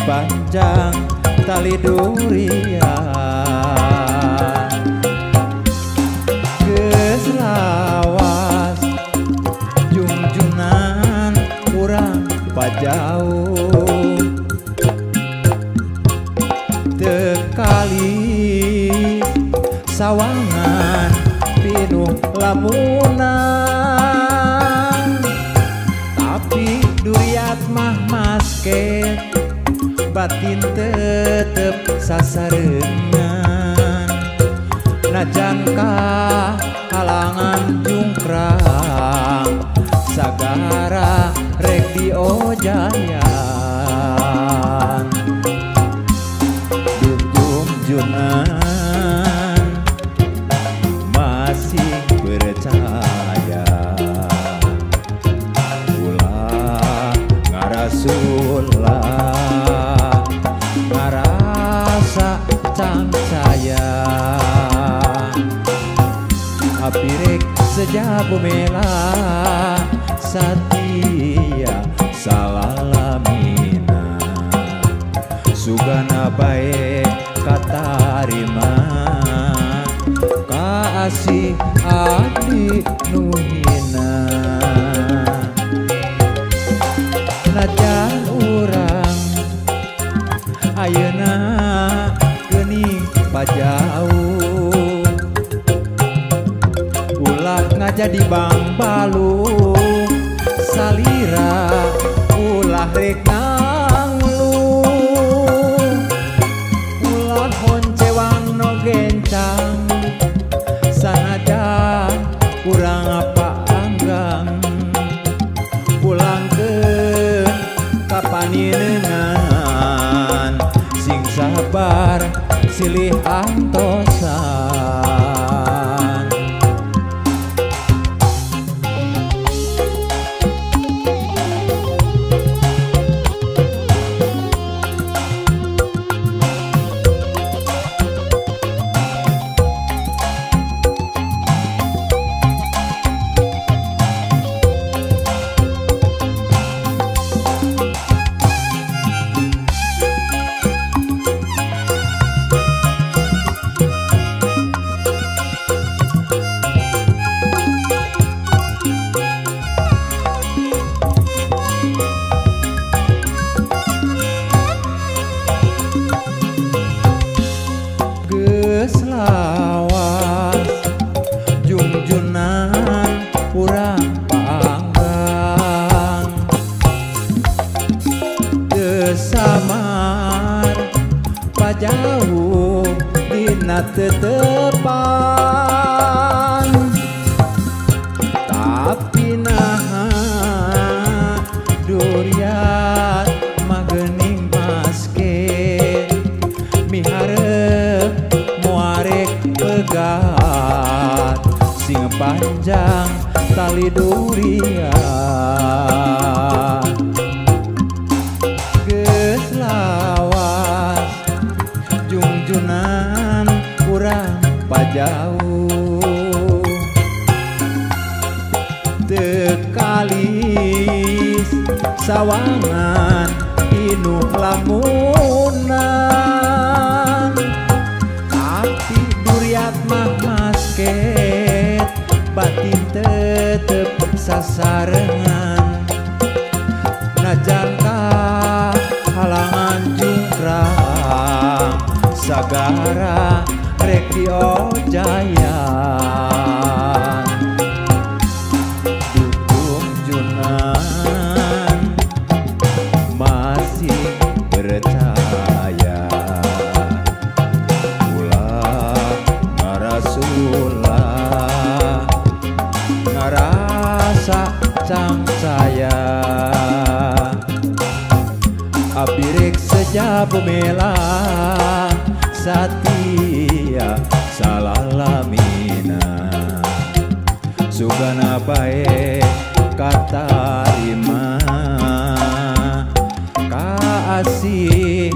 panjang tali durian geus lawas junjunan urang pajauh tekali sawangan pinuh lamunan tapi duriat mah masket batin tetep sasareungan najangka halangan jungkrang sagara rek diojayan junjunan masih percaya ulah ngarasulah ngarasa cangcaya apirek sejabu mela satia salalamina sugana bae katarima kaasih adi nuhina najan urang ayeuna geuning pajauh ulah ngajadi bang balu salira ulah rek ngangluh ulah honcewang no gencang sanajan kurang apa anggang pulang ke kapaninengan sing sabar silih antosan lawas junjunan urang panggang desamar pajauh dina tetepan tapi naha duriat magening masket miharep pegat sing panjang tali durian geus lawas junjunan urang pajauh tekalis sawangan pinuh lamunan tapi duriat mah masket batin tetep sasarengan najangka halangan jungkrang sagara rek diojayan dukung junan masih percaya ulah ngarasa cangcaya abirek sejabu mela satia salalamina sugana bae katarima kaasih